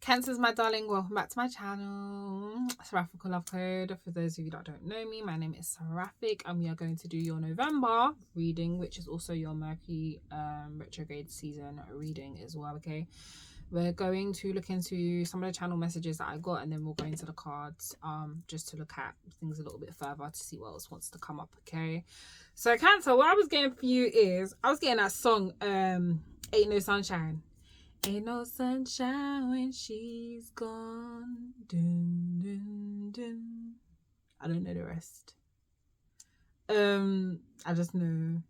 Cancers, my darling, welcome back to my channel. Seraphicallovecode. For those of you that don't know me, my name is Seraphic, and we are going to do your November reading, which is also your Mercury retrograde season reading as well. Okay, we're going to look into some of the channel messages that I got, and then we'll go into the cards just to look at things a little bit further to see what else wants to come up. Okay, so Cancer, what I was getting for you is I was getting that song Ain't No Sunshine. Ain't no sunshine when she's gone. Dun, dun, dun. I don't know the rest. I just know.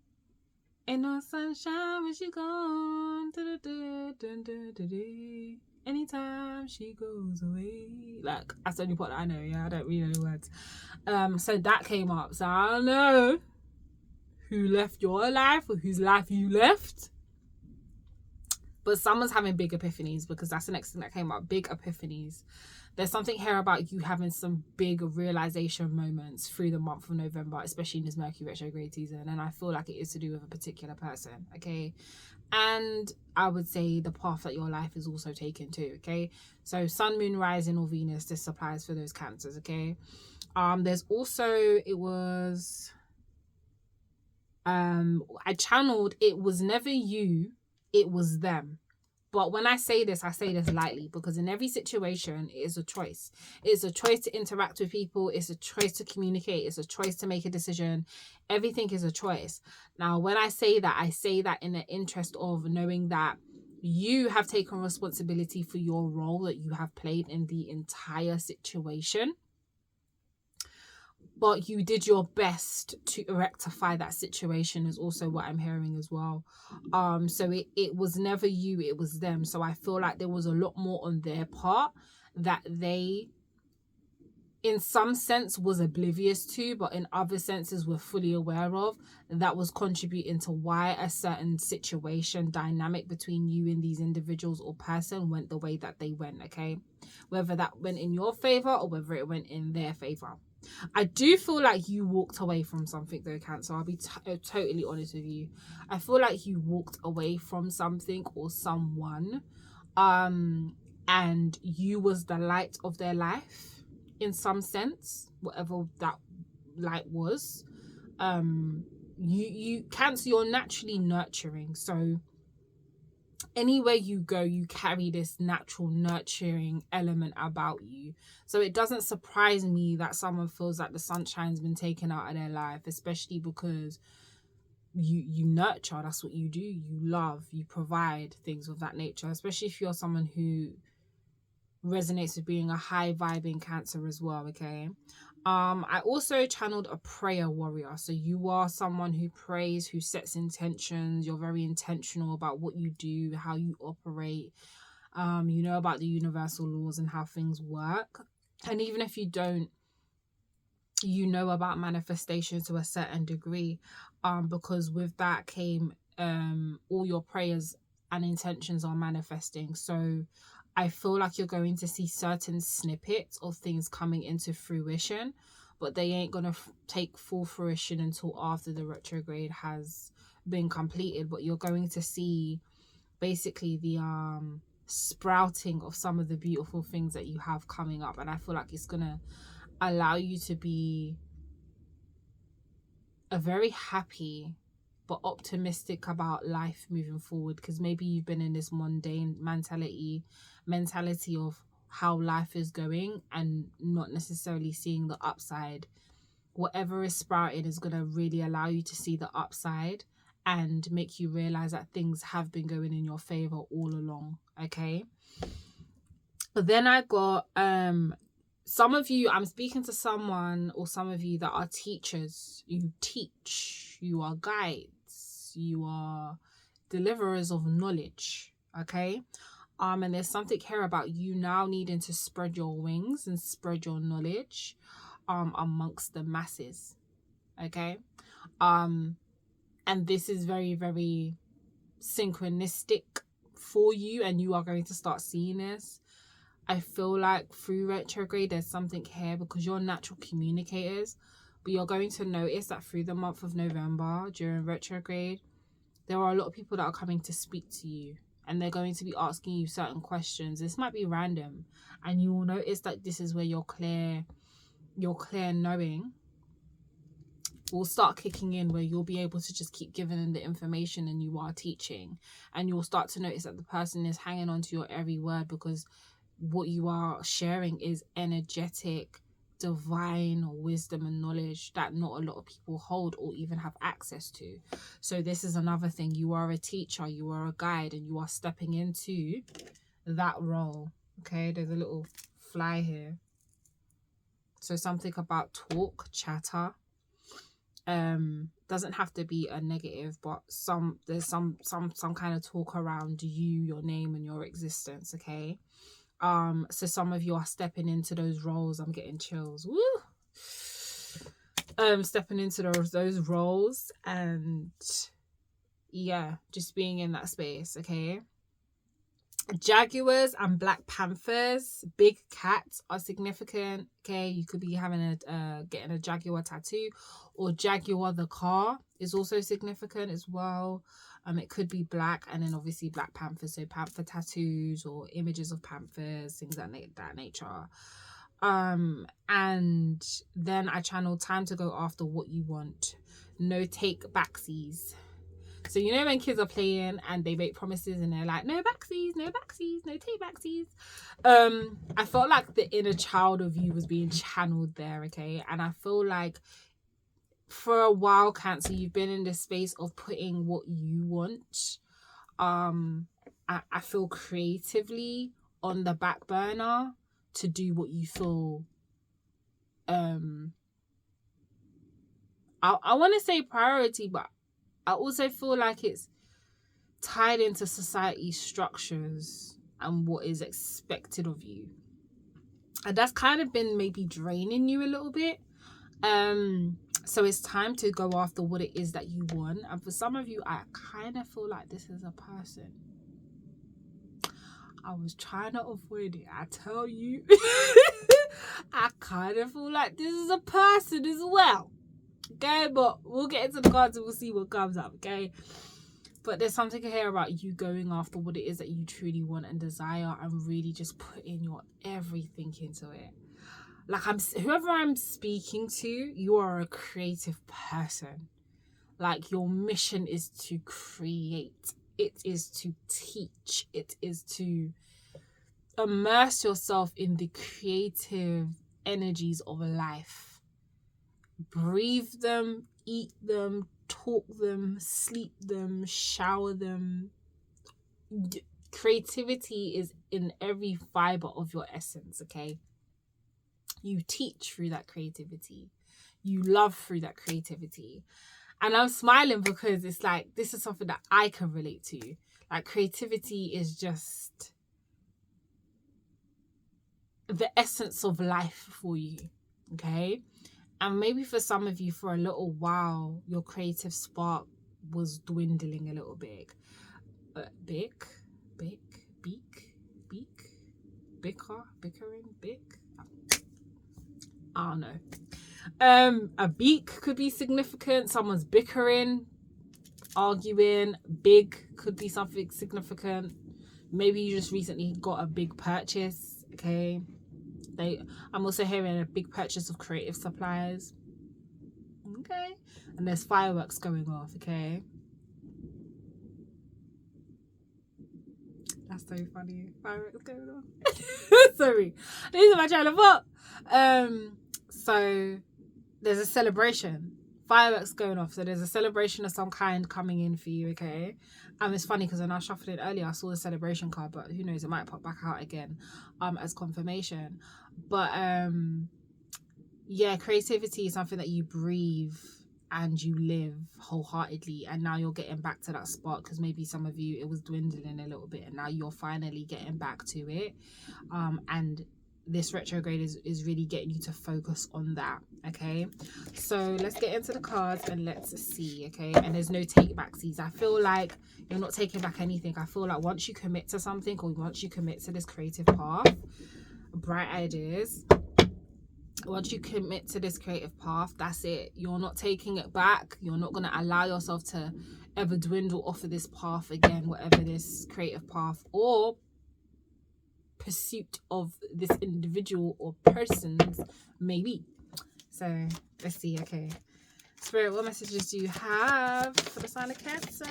Ain't no sunshine when she's gone. Dun, dun, dun, dun, dun, dun. Anytime she goes away. Like, that's the only part that I know. Yeah, I don't really know the words. So that came up. So I don't know who left your life or whose life you left. But someone's having big epiphanies, because that's the next thing that came up. Big epiphanies. There's something here about you having some big realization moments through the month of November, especially in this Mercury retrograde season. And I feel like it is to do with a particular person, okay? And I would say the path that your life is also taken too, okay? So Sun, Moon, Rising, or Venus, this applies for those Cancers, okay? There's also, it was... I channeled, it was never you, it was them. But when I say this lightly, because in every situation it is a choice. It's a choice to interact with people, it's a choice to communicate, it's a choice to make a decision. Everything is a choice. Now when I say that in the interest of knowing that you have taken responsibility for your role that you have played in the entire situation. But you did your best to rectify that situation is also what I'm hearing as well. So it was never you, it was them. So I feel like there was a lot more on their part that they, in some sense, was oblivious to, but in other senses were fully aware of, that was contributing to why a certain situation dynamic between you and these individuals or person went the way that they went, okay? Whether that went in your favor or whether it went in their favor. I do feel like you walked away from something though, Cancer. I'll be totally honest with you. I feel like you walked away from something or someone, and you was the light of their life in some sense, whatever that light was. You Cancer, you're naturally nurturing, so anywhere you go, you carry this natural nurturing element about you. So it doesn't surprise me that someone feels like the sunshine's been taken out of their life, especially because you nurture. That's what you do. You love, you provide, things of that nature, especially if you're someone who resonates with being a high vibing Cancer as well, okay? I also channeled a prayer warrior. So you are someone who prays, who sets intentions. You're very intentional about what you do, how you operate. You know about the universal laws and how things work. And even if you don't, you know about manifestation to a certain degree, because with that came all your prayers and intentions are manifesting. So I feel like you're going to see certain snippets of things coming into fruition, but they ain't going to take full fruition until after the retrograde has been completed. But you're going to see basically the sprouting of some of the beautiful things that you have coming up. And I feel like it's going to allow you to be a very happy but optimistic about life moving forward, because maybe you've been in this mundane mentality of how life is going and not necessarily seeing the upside. Whatever is sprouted is going to really allow you to see the upside and make you realize that things have been going in your favor all along, okay? But then I got some of you, I'm speaking to someone or some of you that are teachers. You teach, you are guides, you are deliverers of knowledge, okay? And there's something here about you now needing to spread your wings and spread your knowledge amongst the masses, okay? And this is very, very synchronistic for you, and you are going to start seeing this. I feel like through retrograde, there's something here because you're natural communicators, but you're going to notice that through the month of November, during retrograde, there are a lot of people that are coming to speak to you, and they're going to be asking you certain questions. This might be random, and you will notice that this is where your clear knowing will start kicking in, where you'll be able to just keep giving them the information and you are teaching, and you'll start to notice that the person is hanging on to your every word, because what you are sharing is energetic, divine wisdom and knowledge that not a lot of people hold or even have access to. So this is another thing. You are a teacher, you are a guide, and you are stepping into that role. Okay, there's a little fly here. So something about talk, chatter. Doesn't have to be a negative, but there's some kind of talk around you, your name, and your existence. Okay. So some of you are stepping into those roles. I'm getting chills. Woo! Stepping into those roles, and yeah, just being in that space. Okay. Jaguars and black panthers, big cats are significant. Okay, you could be having getting a jaguar tattoo, or Jaguar the car is also significant as well. It could be black, and then obviously black panthers, so panther tattoos or images of panthers, things that nature. And then I channel time to go after what you want. No take backsies. So you know when kids are playing and they make promises and they're like, no backsies, no backsies, no take backsies. I felt like the inner child of you was being channeled there, okay? And I feel like for a while, Cancer, you've been in this space of putting what you want. I feel creatively on the back burner to do what you feel. I want to say priority, but I also feel like it's tied into society structures and what is expected of you. And that's kind of been maybe draining you a little bit. So it's time to go after what it is that you want. And for some of you, I kind of feel like this is a person. I was trying to avoid it, I tell you. I kind of feel like this is a person as well. Okay, but we'll get into the cards and we'll see what comes up, okay? But there's something here about you going after what it is that you truly want and desire, and really just putting your everything into it. Like, whoever I'm speaking to, you are a creative person. Like, your mission is to create. It is to teach. It is to immerse yourself in the creative energies of life. Breathe them, eat them, talk them, sleep them, shower them. Creativity is in every fiber of your essence, okay? You teach through that creativity. You love through that creativity. And I'm smiling because it's like, this is something that I can relate to. Like, creativity is just the essence of life for you, okay? And maybe for some of you, for a little while, your creative spark was dwindling a little bit. Bickering. I don't know. A beak could be significant. Someone's bickering, arguing. Big could be something significant. Maybe you just recently got a big purchase, okay? I'm also hearing a big purchase of creative supplies. Okay. And there's fireworks going off, okay? That's so funny. Fireworks going off. Sorry. These are my channel thought. So there's a celebration. Fireworks going off. So there's a celebration of some kind coming in for you, okay? It's funny because when I shuffled it earlier, I saw the celebration card, but who knows, it might pop back out again as confirmation. But yeah, creativity is something that you breathe and you live wholeheartedly, and now you're getting back to that spot, because maybe some of you, it was dwindling a little bit and now you're finally getting back to it. And this retrograde is really getting you to focus on that, okay? So let's get into the cards and let's see, okay? And there's no take backsies. I feel like you're not taking back anything. I feel like once you commit to something, or once you commit to this creative path, bright ideas, once you commit to this creative path, that's it. You're not taking it back. You're not going to allow yourself to ever dwindle off of this path again, whatever this creative path or pursuit of this individual or persons may be. So let's see. Okay, Spirit, what messages do you have for the sign of Cancer?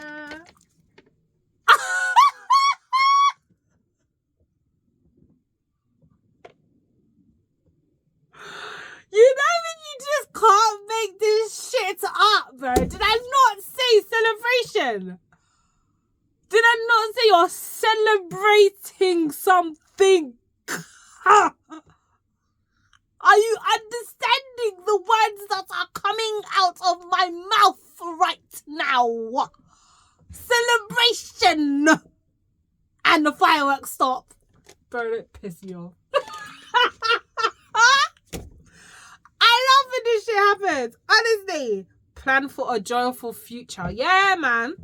You know when you just can't make this shit up, bro. Did I not say celebration? Did I not say you're celebrating something? Are you understanding the words that are coming out of my mouth right now? Celebration! And the fireworks stop. Bro, don't piss me off. I love when this shit happens. Honestly. Plan for a joyful future. Yeah, man.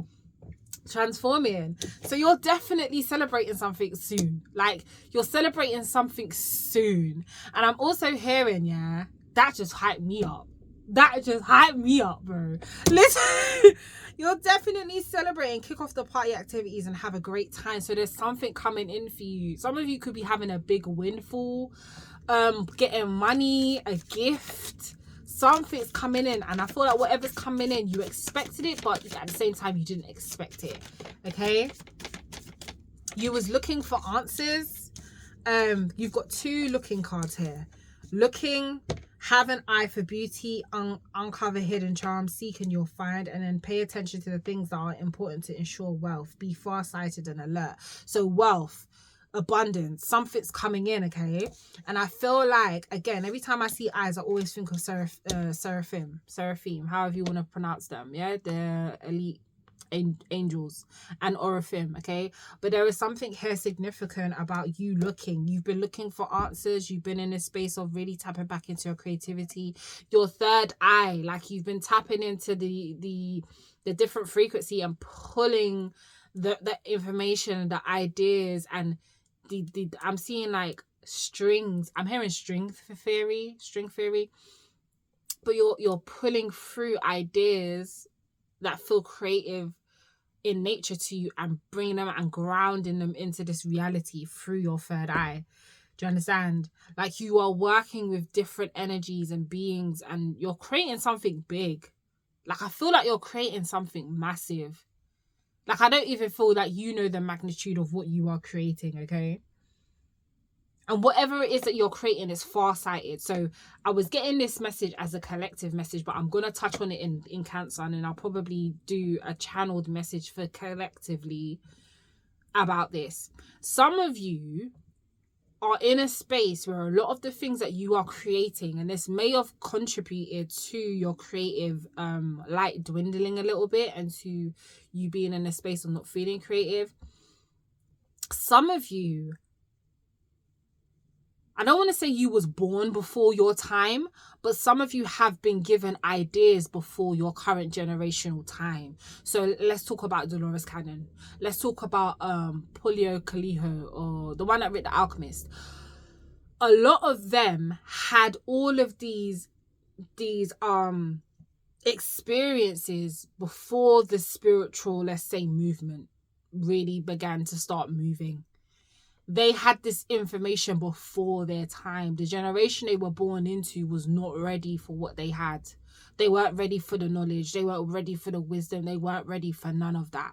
Transforming. So you're definitely celebrating something soon. Like, you're celebrating something soon. And I'm also hearing, yeah, that just hyped me up. That just hyped me up, bro. Listen, you're definitely celebrating, kick off the party activities and have a great time. So there's something coming in for you. Some of you could be having a big windfall, getting money, a gift. Something's coming in, and I feel like whatever's coming in, you expected it, but at the same time you didn't expect it. Okay, you was looking for answers. You've got 2 looking cards here. Looking, have an eye for beauty, uncover hidden charms, seek and you'll find, and then pay attention to the things that are important to ensure wealth. Be farsighted and alert. So wealth, abundance, something's coming in, okay? And I feel like, again, every time I see eyes, I always think of seraphim, however you want to pronounce them. Yeah, they're elite angels, and oraphim, okay? But there is something here significant about you looking. You've been looking for answers. You've been in a space of really tapping back into your creativity, your third eye. Like, you've been tapping into the different frequency and pulling the information, the ideas, and the I'm seeing like strings. I'm hearing string theory, but you're pulling through ideas that feel creative in nature to you and bringing them and grounding them into this reality through your third eye. Do you understand? Like, you are working with different energies and beings, and you're creating something big. Like, I feel like you're creating something massive. Like, I don't even feel like you know the magnitude of what you are creating, okay? And whatever it is that you're creating is far-sighted. So I was getting this message as a collective message, but I'm going to touch on it in Cancer, and then I'll probably do a channeled message for collectively about this. Some of you are in a space where a lot of the things that you are creating, and this may have contributed to your creative light dwindling a little bit and to you being in a space of not feeling creative. Some of you, I don't want to say you was born before your time, but some of you have been given ideas before your current generational time. So let's talk about Dolores Cannon. Let's talk about Paulo Coelho, or the one that wrote The Alchemist. A lot of them had all of these experiences before the spiritual, let's say, movement really began to start moving. They had this information before their time. The generation they were born into was not ready for what they had. They weren't ready for the knowledge. They weren't ready for the wisdom. They weren't ready for none of that.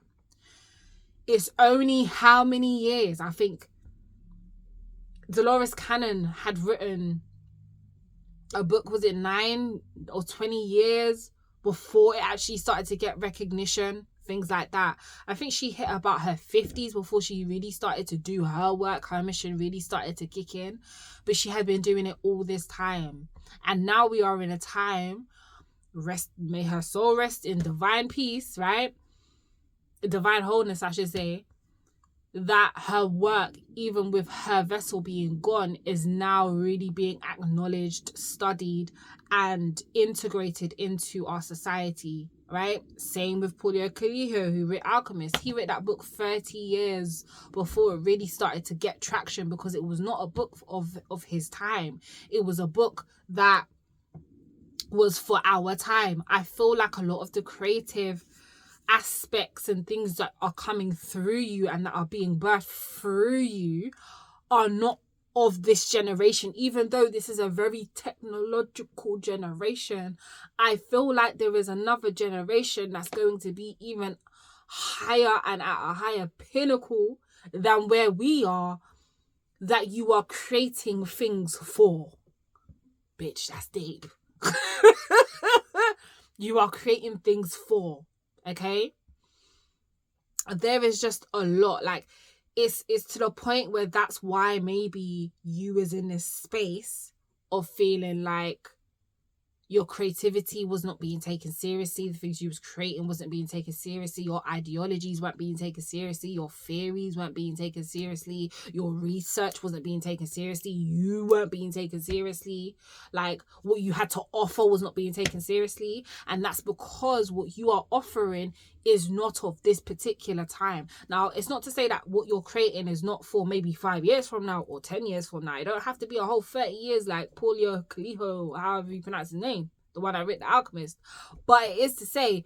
It's only how many years? I think Dolores Cannon had written a book, was it 9 or 20 years before it actually started to get recognition? Things like that. I think she hit about her 50s before she really started to do her work. Her mission really started to kick in, but she had been doing it all this time. And now we are in a time, may her soul rest in divine peace, right? Divine wholeness, I should say, that her work, even with her vessel being gone, is now really being acknowledged, studied, and integrated into our society, right? Same with Paulo Coelho, who wrote Alchemist. He wrote that book 30 years before it really started to get traction, because it was not a book of his time. It was a book that was for our time. I feel like a lot of the creative aspects and things that are coming through you and that are being birthed through you are not of this generation. Even though this is a very technological generation, I feel like there is another generation that's going to be even higher and at a higher pinnacle than where we are, that you are creating things for. Bitch, that's deep. You are creating things for, okay? There is just a lot. Like, it's to the point where that's why maybe you is in this space of feeling like your creativity was not being taken seriously. The things you was creating wasn't being taken seriously. Your ideologies weren't being taken seriously. Your theories weren't being taken seriously. Your research wasn't being taken seriously. You weren't being taken seriously. Like, what you had to offer was not being taken seriously. And that's because what you are offering is not of this particular time. Now, it's not to say that what you're creating is not for maybe 5 years from now or 10 years from now. It don't have to be a whole 30 years like Paulo Coelho, however you pronounce his name, the one that wrote The Alchemist. But it is to say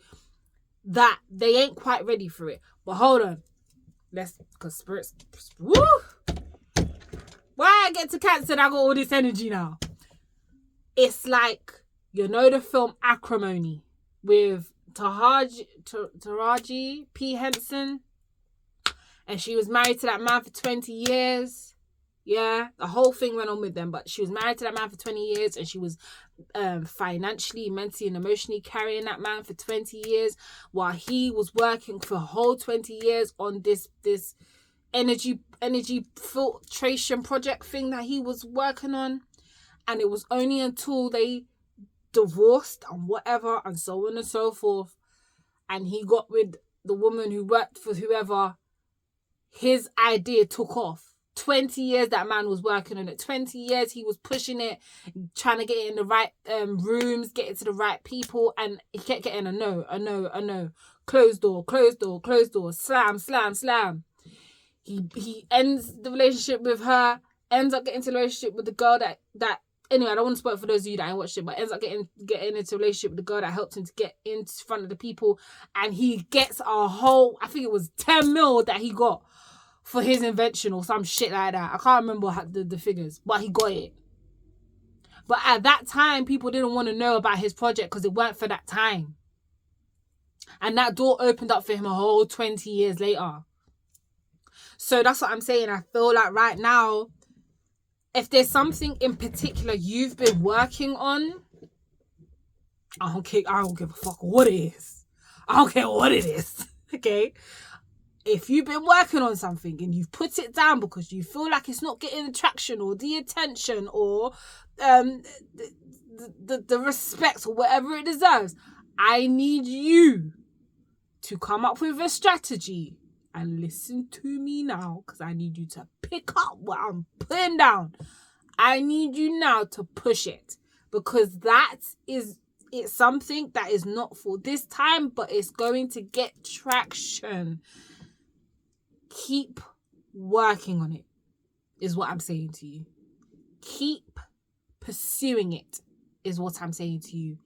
that they ain't quite ready for it. But hold on. Because spirits, woo! Why I get to Cancer and I got all this energy now? It's like, you know the film Acrimony with Taraji P. Henson, and she was married to that man for 20 years. Yeah, the whole thing went on with them, but she was married to that man for 20 years, and she was financially, mentally, and emotionally carrying that man for 20 years, while he was working for a whole 20 years on this energy filtration project thing that he was working on. And it was only until they divorced and whatever and so on and so forth, and he got with the woman who worked for whoever, his idea took off. 20 years that man was working on it. 20 years he was pushing it, trying to get it in the right rooms, get it to the right people, and he kept getting a no. Closed door, slam. He ends the relationship with her, ends up getting into a relationship with the girl that anyway, I don't want to spoil it for those of you that ain't watched it, but ends up getting into a relationship with the girl that helped him to get in front of the people, and he gets a whole, I think it was 10 mil that he got for his invention or some shit like that. I can't remember the figures, but he got it. But at that time, people didn't want to know about his project because it weren't for that time. And that door opened up for him a whole 20 years later. So that's what I'm saying. I feel like right now, if there's something in particular you've been working on, I don't give a fuck what it is. I don't care what it is. Okay? If you've been working on something and you've put it down because you feel like it's not getting the traction or the attention or the respect or whatever it deserves, I need you to come up with a strategy and listen to me now, because I need you to pick up what I'm putting down. I need you now to push it, because it's something that is not for this time, but it's going to get traction. Keep working on it, is what I'm saying to you. Keep pursuing it, is what I'm saying to you.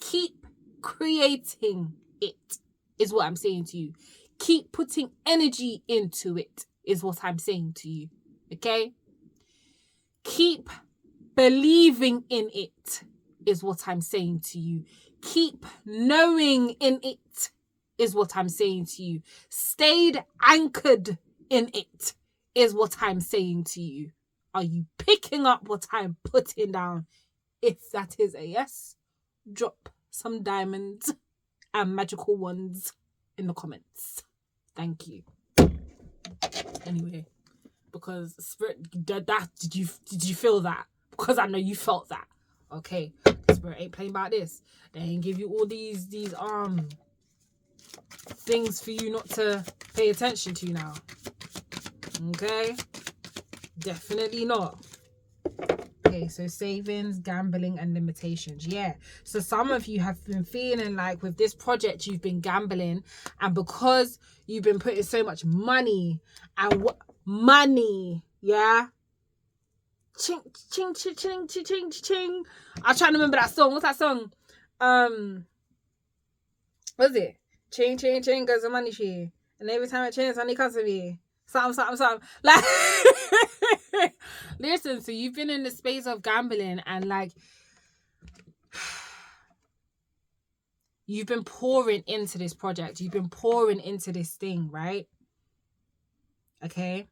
Keep creating it, is what I'm saying to you. Keep putting energy into it, is what I'm saying to you. Okay? Keep believing in it, is what I'm saying to you. Keep knowing in it, is what I'm saying to you. Stayed anchored in it, is what I'm saying to you. Are you picking up what I'm putting down? If that is a yes, drop some diamonds and magical ones in the comments. Thank you. Anyway, because Spirit, that did you feel that? Because I know you felt that. Okay, Spirit ain't playing about this. They ain't give you all these things for you not to pay attention to now. Okay, definitely not. Okay, so savings, gambling, and limitations. Yeah. So some of you have been feeling like with this project you've been gambling, and because you've been putting so much money and money, yeah. Ching, ching, ching, ching, ching, ching, ching. I'm trying to remember that song. What's that song? What is it? Chain, chain, chain goes the money tree. And every time it changes, money comes to me. Something. Like, listen, so you've been in the space of gambling and like, you've been pouring into this project. You've been pouring into this thing, right? Okay.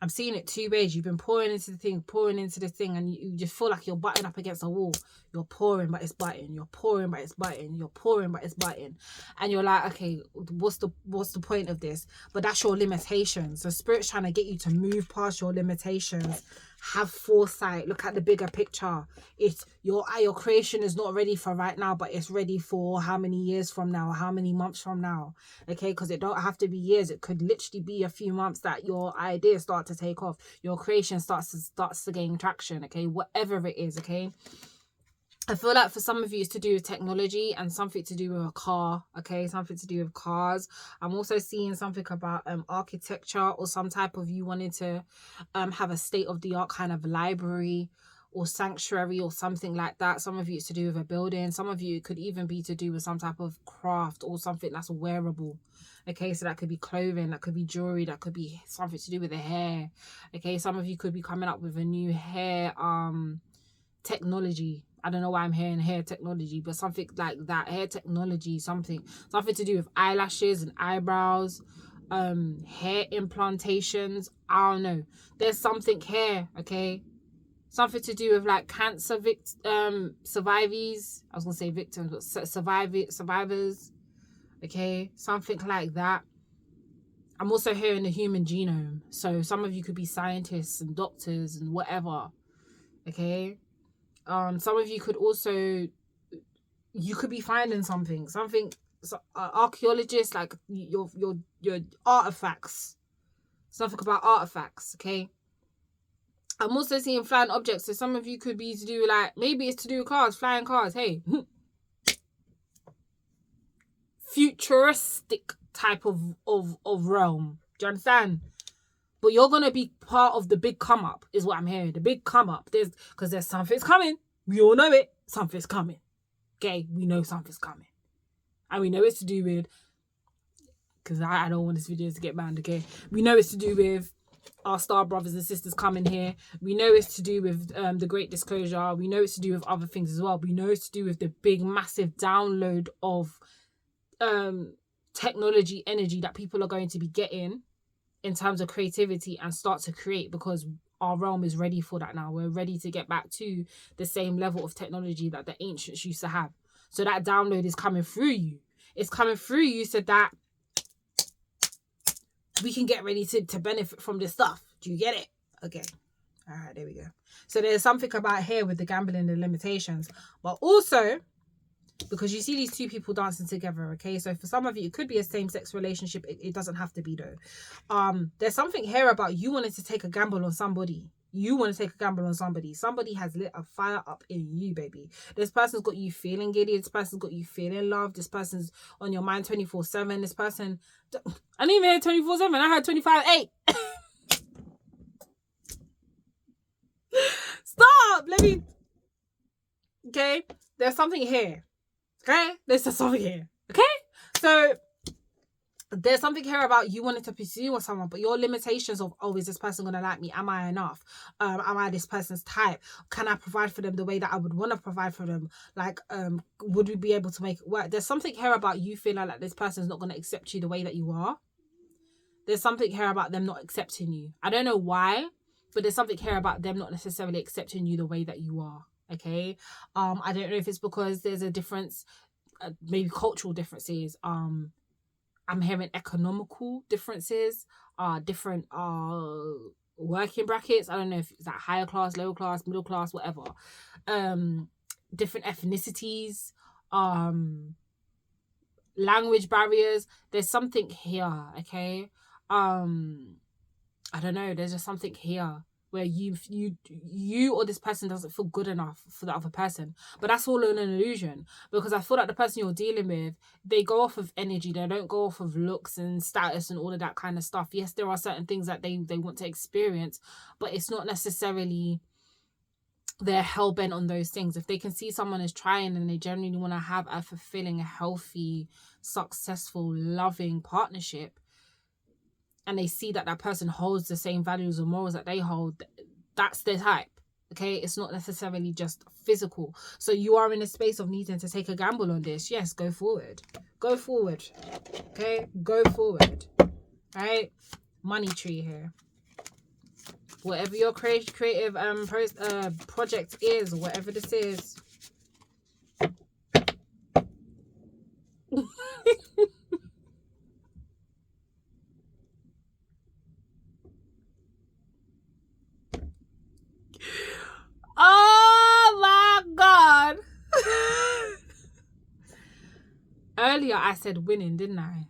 I'm seeing it two ways. You've been pouring into the thing, and you just feel like you're butting up against a wall. You're pouring, but it's biting. You're pouring, but it's biting. You're pouring, but it's biting. And you're like, okay, what's the point of this? But that's your limitations. So Spirit's trying to get you to move past your limitations. Have foresight. Look at the bigger picture. It's your creation is not ready for right now, but it's ready for how many years from now, how many months from now. Okay, because it don't have to be years. It could literally be a few months that your ideas start to take off. Your creation starts to gain traction. Okay, whatever it is. Okay. I feel like for some of you it's to do with technology and something to do with a car, okay? Something to do with cars. I'm also seeing something about architecture, or some type of you wanting to have a state-of-the-art kind of library or sanctuary or something like that. Some of you it's to do with a building. Some of you it could even be to do with some type of craft or something that's wearable. Okay, so that could be clothing, that could be jewelry, that could be something to do with the hair. Okay, some of you could be coming up with a new hair technology. I don't know why I'm hearing hair technology, but something like that. Hair technology, something to do with eyelashes and eyebrows, hair implantations. I don't know. There's something here, okay? Something to do with like cancer survivees. I was gonna say victims, but survivors. Okay, something like that. I'm also hearing the human genome. So some of you could be scientists and doctors and whatever. Okay. Some of you could also, you could be finding something, archaeologists, like your artifacts, something about artifacts. Okay. I'm also seeing flying objects. So some of you could be to do like, maybe it's to do with cars, flying cars. Hey, futuristic type of realm. Do you understand? But you're going to be part of the big come up, is what I'm hearing. The big come up. Because something's coming. We all know it. Something's coming. Okay? We know something's coming. And we know it's to do with, because I don't want this video to get banned, okay? We know it's to do with our star brothers and sisters coming here. We know it's to do with the Great Disclosure. We know it's to do with other things as well. We know it's to do with the big, massive download of technology energy that people are going to be getting in terms of creativity and start to create, because our realm is ready for that now. We're ready to get back to the same level of technology that the ancients used to have. So that download is coming through you. It's coming through you so that we can get ready to benefit from this stuff. Do you get it? Okay. All right, there we go. So there's something about here with the gambling and the limitations, but also because you see these two people dancing together, okay? So for some of you, it could be a same-sex relationship. It doesn't have to be, though. There's something here about you wanting to take a gamble on somebody. You want to take a gamble on somebody. Somebody has lit a fire up in you, baby. This person's got you feeling giddy. This person's got you feeling loved. This person's on your mind 24/7. This person... I didn't even hear 24/7. I heard 25/8. Stop! Let me... Okay? There's something here. Okay? There's just something here. Okay? So there's something here about you wanting to pursue with someone, but your limitations of, oh, is this person going to like me? Am I enough? Am I this person's type? Can I provide for them the way that I would want to provide for them? Like, would we be able to make it work? There's something here about you feeling like this person's not going to accept you the way that you are. There's something here about them not accepting you. I don't know why, but there's something here about them not necessarily accepting you the way that you are. Okay. I don't know if it's because there's a difference, maybe cultural differences. I'm hearing economical differences, different working brackets. I don't know if it's like higher class, lower class, middle class, whatever. Different ethnicities, language barriers. There's something here, okay? I don't know. There's just something here where you or this person doesn't feel good enough for the other person. But that's all an illusion, because I feel like the person you're dealing with, they go off of energy. They don't go off of looks and status and all of that kind of stuff. Yes, there are certain things that they want to experience, but it's not necessarily they're hell-bent on those things. If they can see someone is trying and they genuinely want to have a fulfilling, healthy, successful, loving partnership, and they see that that person holds the same values or morals that they hold, that's their type. Okay, it's not necessarily just physical. So you are in a space of needing to take a gamble on this. Yes, go forward. Go forward. Okay, go forward. Right? Money tree here. Whatever your creative project is, whatever this is. Oh my God. Earlier I said winning, didn't I?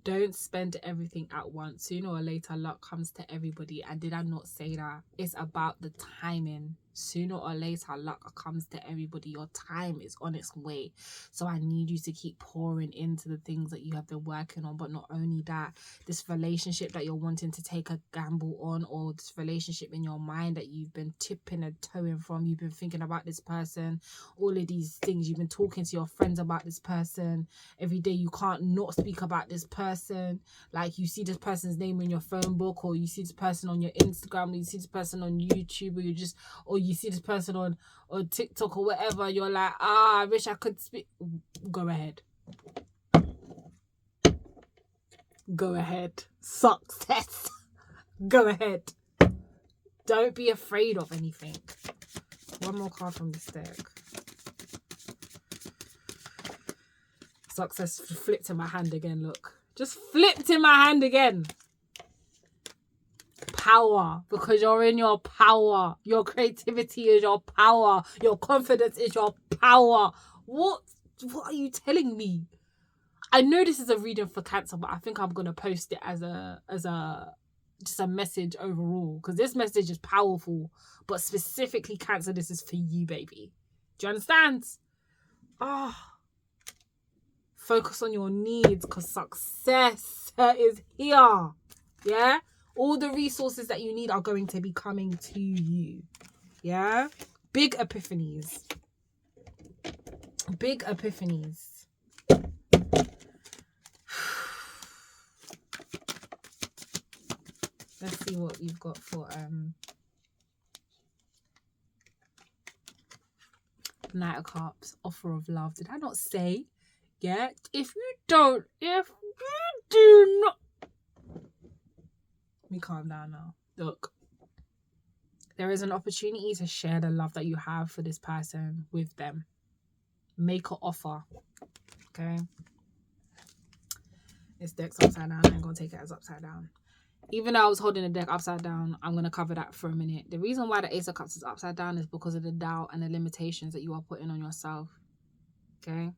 Don't spend everything at once. Sooner or later, luck comes to everybody. And did I not say that? It's about the timing. Sooner or later, luck comes to everybody. Your time is on its way. So I need you to keep pouring into the things that you have been working on. But not only that, this relationship that you're wanting to take a gamble on, or this relationship in your mind that you've been tipping and toeing from, you've been thinking about this person, all of these things, you've been talking to your friends about this person. Every day you can't not speak about this person. Like, you see this person's name in your phone book, or you see this person on your Instagram, or you see this person on YouTube, or you see this person on TikTok or whatever. You're like, I wish I could speak. Go ahead. Go ahead. Success. Go ahead. Don't be afraid of anything. One more card from this deck. Success flipped in my hand again, look. Just flipped in my hand again. Power, because you're in your power. Your creativity is your power. Your confidence is your power. What are you telling me? I know this is a reading for Cancer, but I think I'm gonna post it as a just a message overall, because this message is powerful. But specifically, Cancer, this is for you, baby. Do you understand? Focus on your needs, because success is here. Yeah? All the resources that you need are going to be coming to you. Yeah? Big epiphanies. Big epiphanies. Let's see what you've got for Knight of Cups, offer of love. Did I not say? Yeah? If you do not... Let me calm down now. Look. There is an opportunity to share the love that you have for this person with them. Make an offer. Okay? This deck's upside down. I'm going to take it as upside down. Even though I was holding the deck upside down, I'm going to cover that for a minute. The reason why the Ace of Cups is upside down is because of the doubt and the limitations that you are putting on yourself. Okay?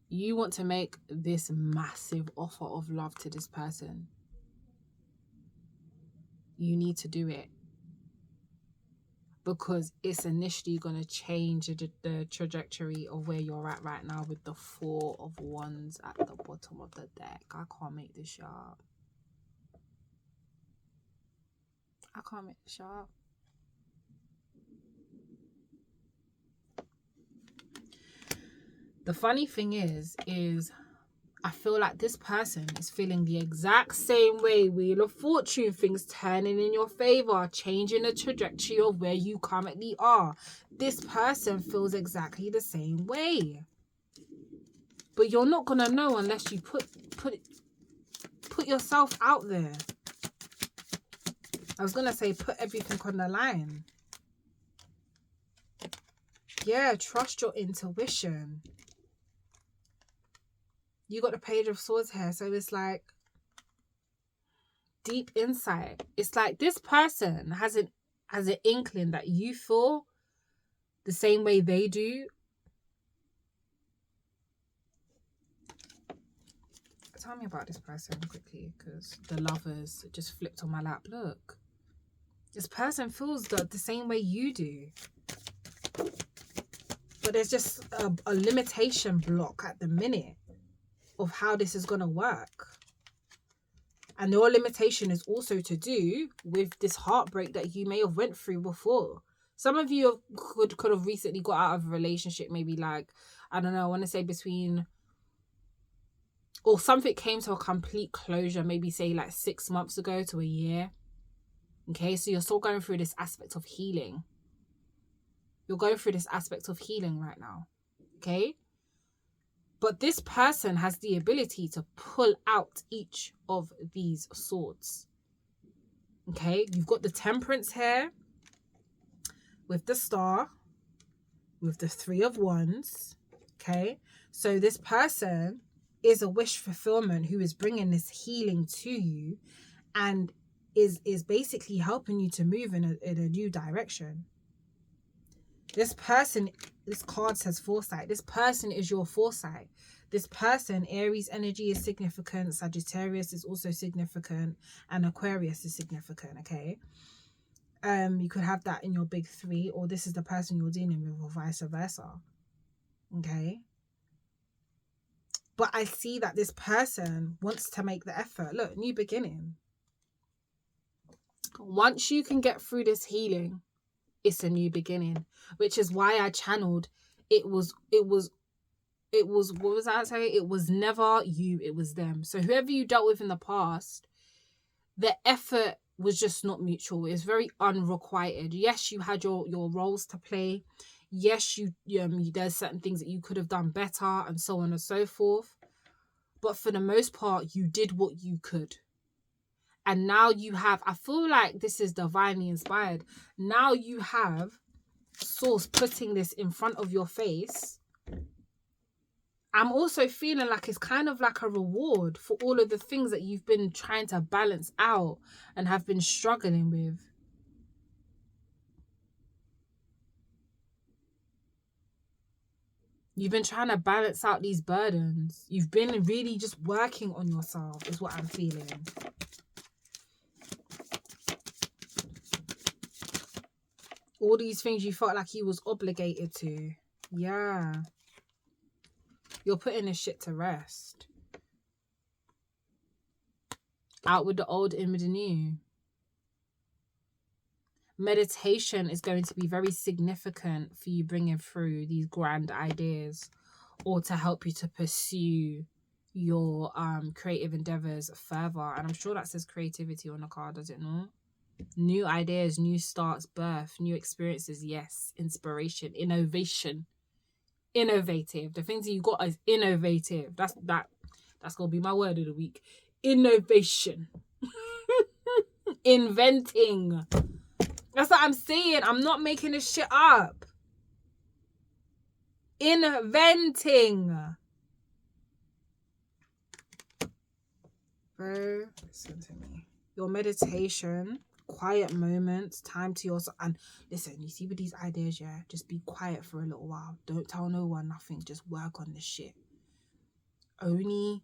You want to make this massive offer of love to this person. You need to do it. Because it's initially going to change the trajectory of where you're at right now with the Four of Wands at the bottom of the deck. I can't make this sharp. I can't make this sharp. The funny thing is I feel like this person is feeling the exact same way. Wheel of Fortune, things turning in your favor, changing the trajectory of where you currently are. This person feels exactly the same way. But you're not going to know unless you put yourself out there. I was going to say put everything on the line. Yeah, trust your intuition. You got the Page of Swords here, so it's like deep insight. It's like this person has an inkling that you feel the same way they do. Tell me about this person quickly, because the Lovers just flipped on my lap. Look. This person feels the same way you do. But there's just a limitation block at the minute of how this is going to work. And your limitation is also to do with this heartbreak that you may have went through before. Some of you could have recently got out of a relationship, maybe like, I don't know, I want to say between, or something came to a complete closure, maybe say like 6 months ago to a year. Okay, so you're still going through this aspect of healing. You're going through this aspect of healing right now. Okay? But this person has the ability to pull out each of these swords. Okay? You've got the Temperance here with the Star, with the Three of Wands. Okay? So this person is a wish fulfillment who is bringing this healing to you and is basically helping you to move in a new direction. This person, this card says foresight. This person is your foresight. This person, Aries energy is significant. Sagittarius is also significant. And Aquarius is significant, okay? You could have that in your big three, or this is the person you're dealing with, or vice versa. Okay? But I see that this person wants to make the effort. Look, new beginning. Once you can get through this healing, it's a new beginning, which is why I channeled it was what was I saying? It was never you, it was them. So whoever you dealt with in the past, the effort was just not mutual. It's very unrequited. Yes, you had your roles to play. Yes, you there's certain things that you could have done better and so on and so forth. But for the most part, you did what you could. And now you have, I feel like this is divinely inspired. Now you have Source putting this in front of your face. I'm also feeling like it's kind of like a reward for all of the things that you've been trying to balance out and have been struggling with. You've been trying to balance out these burdens. You've been really just working on yourself, is what I'm feeling. All these things you felt like you was obligated to. Yeah. You're putting this shit to rest. Out with the old, in with the new. Meditation is going to be very significant for you bringing through these grand ideas, or to help you to pursue your creative endeavors further. And I'm sure that says creativity on the card, does it not? New ideas, new starts, birth, new experiences. Yes, inspiration, innovation, innovative. The things that you got is innovative. That's gonna be my word of the week. Innovation. Inventing. That's what I'm saying. I'm not making this shit up. Inventing. Bro, listen to me. Your meditation, quiet moments, time to yourself. And listen, you see with these ideas, yeah, just be quiet for a little while. Don't tell no one nothing. Just work on this shit. Only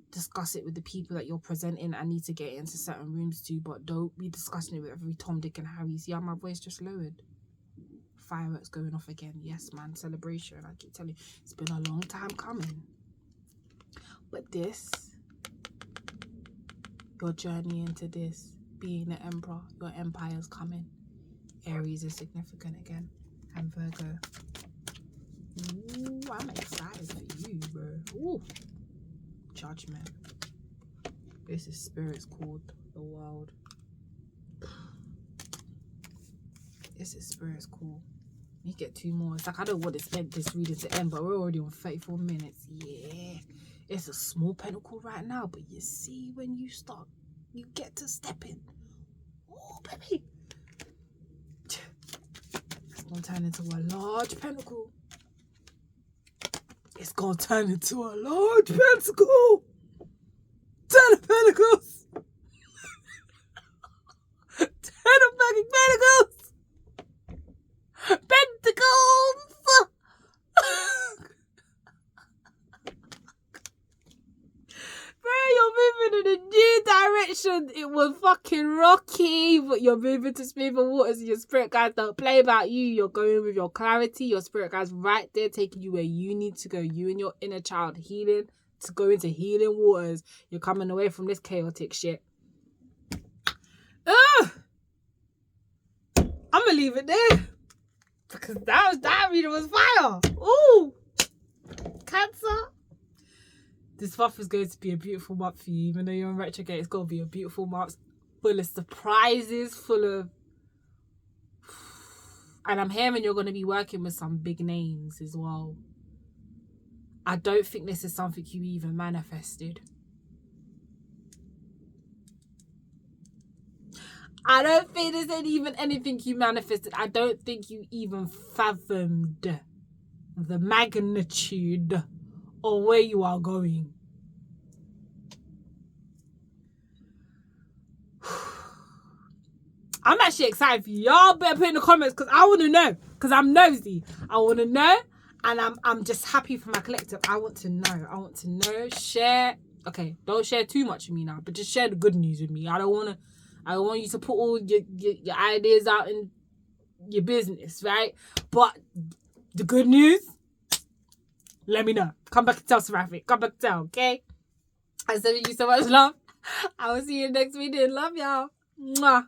discuss it with the people that you're presenting and need to get into certain rooms to, but don't be discussing it with every Tom, Dick and Harry. See how my voice just lowered? Fireworks going off again. Yes, man. Celebration. I keep telling you, it's been a long time coming. But this, your journey into this, being the emperor, your empire's coming. Aries is significant again. And Virgo. Ooh, I'm excited for you, bro. Ooh. Judgment. This is spirits called the world. This is spirits called. You get two more. It's like I don't want this reading to end, but we're already on 34 minutes. Yeah. It's a small pentacle right now, but you see when you start, you get to step in. Oh, baby. It's going to turn into a large pentacle. It's going to turn into a large pentacle. 10 of pentacles. 10 of fucking pentacles. Pentacles. Bro, you're moving in a new direction. It will fucking rock key, but you're moving to smoother waters. Your spirit guides don't play about you. You're going with your clarity. Your spirit guides right there, taking you where you need to go. You and your inner child healing to go into healing waters. You're coming away from this chaotic shit. I'm gonna leave it there because that reading was fire. Ooh, Cancer. This month is going to be a beautiful month for you. Even though you're in retrograde, it's going to be a beautiful month, full of surprises, full of... And I'm hearing you're going to be working with some big names as well. I don't think this is something you even manifested. I don't think this ain't even anything you manifested. I don't think you even fathomed the magnitude of where you are going. I'm actually excited for you. Y'all better put in the comments because I want to know. Because I'm nosy. I want to know. And I'm just happy for my collective. I want to know. I want to know. Share. Okay, don't share too much with me now. But just share the good news with me. I don't want you to put all your ideas out in your business, right? But the good news, let me know. Come back and tell Seraphic. Come back and tell, okay? I send you so much love. I will see you next video. Love y'all. Mwah.